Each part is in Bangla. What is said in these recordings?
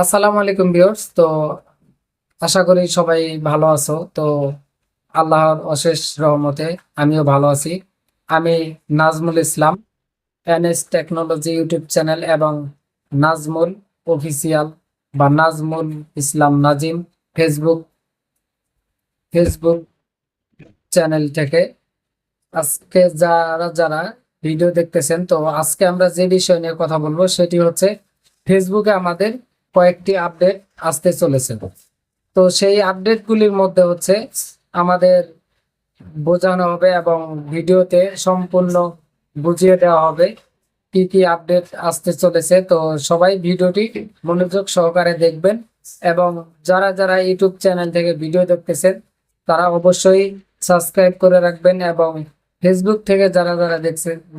আসসালামু আলাইকুম ভিউয়ার্স। তো আশা করি সবাই ভালো আছো। তো আল্লাহর অশেষ রহমতে আমিও ভালো আছি। আমি Nazmul Islam, NS technology YouTube channel এবং নাজমুল অফিসিয়াল বা Nazmul Islam Nazim Facebook Facebook channel থেকে আজকে যারা যারা ভিডিও দেখতেছেন, তো আজকে আমরা যে বিষয় নিয়ে কথা বলবো সেটি হচ্ছে ফেসবুকে আমাদের কয়েকটি আপডেট আসতে চলেছে। তো সেই আপডেটগুলির মধ্যে হচ্ছে আমাদের বোঝানো হবে এবং ভিডিওতে সম্পূর্ণ বুঝিয়ে দেওয়া হবে কি কি আপডেট আসতে চলেছে। তো সবাই ভিডিওটি মনোযোগ সহকারে দেখবেন এবং যারা যারা ইউটিউব চ্যানেল থেকে ভিডিও দেখতেছেন তারা অবশ্যই সাবস্ক্রাইব করে রাখবেন এবং ফেসবুক থেকে যারা যারা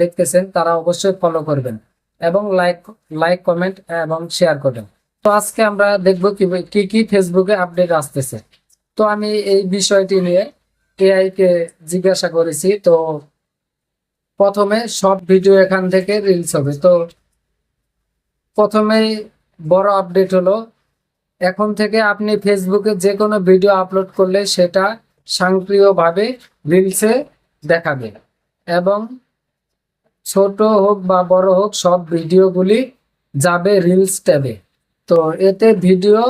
দেখতেছেন তারা অবশ্যই ফলো করবেন এবং লাইক লাইক কমেন্ট এবং শেয়ার করবেন। তো আজকে আমরা দেখব কি কি ফেসবুকে আপডেট আসতেছে। তো আমি এই বিষয়টি নিয়ে এআই কে জিজ্ঞাসা করেছি। তো প্রথমে সব ভিডিও এখান থেকে রিলস হবে। তো প্রথমেই বড় আপডেট হলো, এখন থেকে আপনি ফেসবুকে যে কোনো ভিডিও আপলোড করলে সেটা স্বয়ংক্রিয়ভাবে রিলসে দেখাবে এবং ছোট হোক বা বড় হোক সব ভিডিওগুলি যাবে রিলস ট্যাবে। তো এতে ভিডিও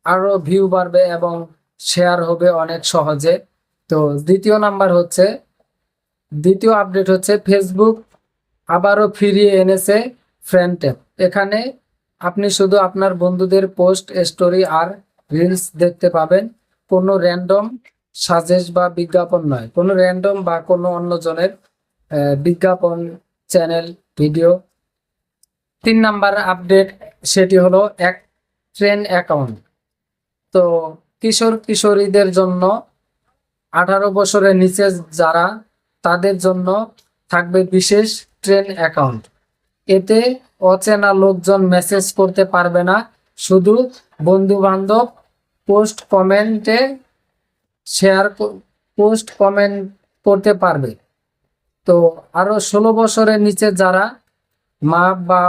আরো ভিউ বাড়বে এবং শেয়ার হবে অনেক সহজে। তো দ্বিতীয় আপডেট হচ্ছে ফেসবুক আবারও ফিরিয়ে এনেছে ফ্রেন্ড ট্যাব। এখানে আপনি শুধু আপনার বন্ধুদের পোস্ট, স্টোরি আর রিলস দেখতে পাবেন। কোনো র্যান্ডম সাজেস্ট বা বিজ্ঞাপন নয়, কোনো র্যান্ডম বা কোনো অন্যজনের বিজ্ঞাপন, চ্যানেল, ভিডিও। 3 নাম্বার আপডেট সেটি হলো এক ট্রেন অ্যাকাউন্ট। তো কিশোর কিশোরীদের জন্য 18 বছরের নিচে যারা, তাদের জন্য থাকবে বিশেষ ট্রেন অ্যাকাউন্ট। এতে অচেনা লোকজন মেসেজ করতে পারবে না, শুধু বন্ধু বান্ধব পোস্ট কমেন্টে শেয়ার পোস্ট কমেন্ট করতে পারবে। তো আরো 16 বছরের নিচে যারা, মা বা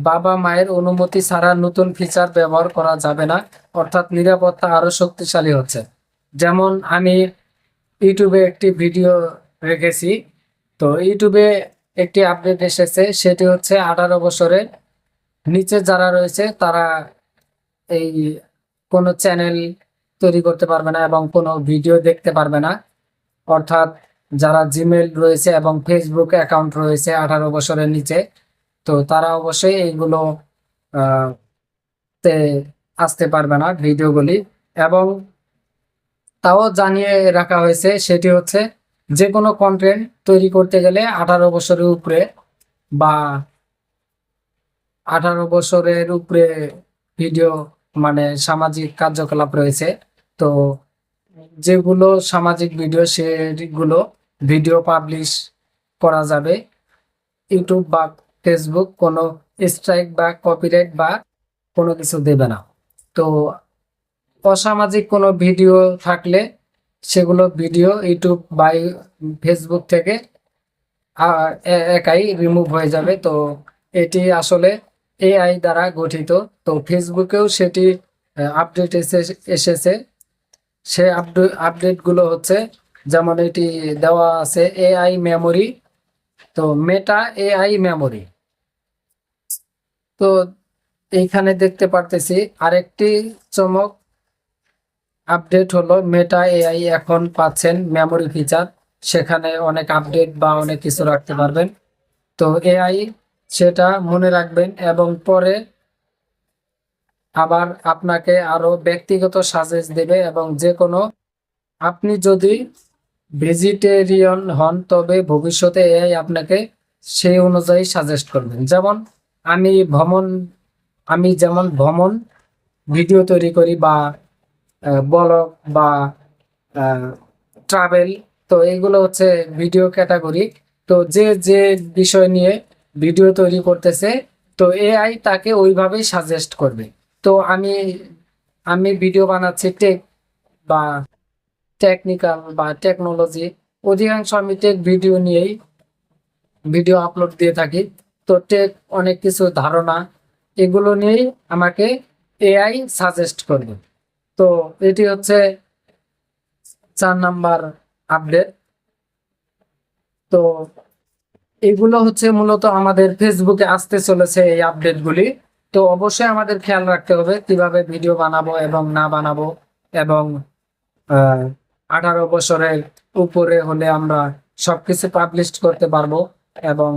বাবা মায়ের অনুমতি ছাড়া নতুন ফিচার ব্যবহার করা যাবে না, অর্থাৎ নিরাপত্তা আরো শক্তিশালী হচ্ছে। যেমন আমি ইউটিউবে একটি ভিডিও রেখেছি। তো ইউটিউবে একটি আপডেট এসেছে, সেটি হচ্ছে 18 বছরের নিচে যারা রয়েছে তারা এই কোনো চ্যানেল তৈরি করতে পারবে না এবং কোনো ভিডিও দেখতে পারবে না। অর্থাৎ যারা জিমেল রয়েছে এবং ফেসবুক অ্যাকাউন্ট রয়েছে 18 বছরের নিচে, তো তারা অবশ্যই এইগুলো আহ, তে আসতে পারবে না ভিডিওগুলি। এবং তাও জানিয়ে রাখা হয়েছে, সেটি হচ্ছে যে কোনো কন্টেন্ট তৈরি করতে গেলে 18 বছরের উপরে বা 18 বছরের উপরে ভিডিও, মানে সামাজিক কার্যকলাপ রয়েছে। তো যেগুলো সামাজিক ভিডিও সেগুলো ভিডিও পাবলিশ করা যাবে। ইউটিউব বা ফেসবুক কোনো স্ট্রাইক বা কপিরাইট বা কোনো কিছু দেবে না। তো অসামাজিক কোনো ভিডিও থাকলে সেগুলো ভিডিও ইউটিউব বা ফেসবুক থেকে একাই রিমুভ হয়ে যাবে। তো এটি আসলে এআই দ্বারা গঠিত। তো ফেসবুকেও সেটি আপডেট এসেছে। সে আপডেটগুলো হচ্ছে, যেমন এটি দেওয়া আছে এআই মেমোরি। তো মেটা এআই মেমোরি। তো এইখানে দেখতে পারতেছি আরেকটি চমক আপডেট হলো, মেটা এআই এখন পাচ্ছেন মেমোরি ফিচার। সেখানে অনেক আপডেট বা অনেক কিছু রাখতে পারবেন। তো এআই সেটা মনে রাখবেন এবং পরে আবার আপনাকে আরো ব্যক্তিগত সাজেস্ট দেবে এবং যে কোনো, আপনি যদি ভেজিটেরিয়ান হন তবে ভবিষ্যতে এআই আপনাকে সেই অনুযায়ী সাজেস্ট করবেন। যেমন আমি ভ্রমণ আমি যেমন ভ্রমণ ভিডিও তৈরি করি বা ব্লগ বা ট্রাভেল। তো এইগুলো হচ্ছে ভিডিও ক্যাটাগরি। তো যে যে বিষয় নিয়ে ভিডিও তৈরি করতেছে, তো এআই তাকে ওইভাবেই সাজেস্ট করবে। তো আমি আমি ভিডিও বানাচ্ছি টেক বা টেকনিক্যাল বা টেকনোলজি, অধিকাংশ আমি টেক ভিডিও নিয়েই ভিডিও আপলোড দিয়ে থাকি। তো টেক অনেক কিছু ধারণা এগুলো নিয়েই আমাকে এআই সাজেস্ট করবে। তো এটি হচ্ছে 4 নাম্বার আপডেট। তো এগুলো হচ্ছে মূলত আমাদের ফেসবুকে আসতে চলেছে এই আপডেটগুলি। তো অবশ্যই আমাদের খেয়াল রাখতে হবে কিভাবে ভিডিও বানাবো এবং না বানাবো, এবং 18 বছরের উপরে হলে আমরা সবকিছু পাবলিশ করতে পারবো। এবং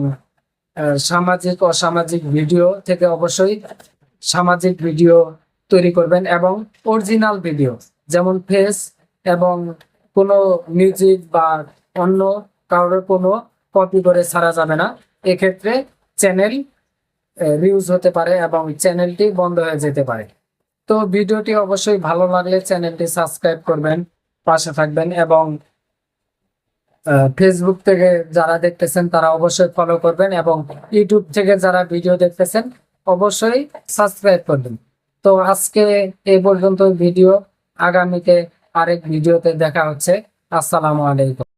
সামাজিক অসামাজিক ভিডিও থেকে অবশ্যই সামাজিক ভিডিও তৈরি করবেন, এবং অরিজিনাল ভিডিও যেমন ফেস এবং কোনো মিউজিক বা অন্য কারোর কোনো কপি করে ছাড়া যাবে না। এক্ষেত্রে চ্যানেল রিউজ হতে পারে এবং চ্যানেলটি বন্ধ হয়ে যেতে পারে। তো ভিডিওটি অবশ্যই ভালো লাগলে চ্যানেলটি সাবস্ক্রাইব করবেন, পাশে থাকবেন, এবং ফেসবুক থেকে যারা দেখতেছেন তারা অবশ্যই ফলো করবেন, এবং ইউটিউব থেকে যারা ভিডিও দেখতেছেন অবশ্যই সাবস্ক্রাইব করবেন। তো আজকে এই পর্যন্ত ভিডিও, আগামীতে আরেক ভিডিওতে দেখা হচ্ছে। আসসালামু আলাইকুম।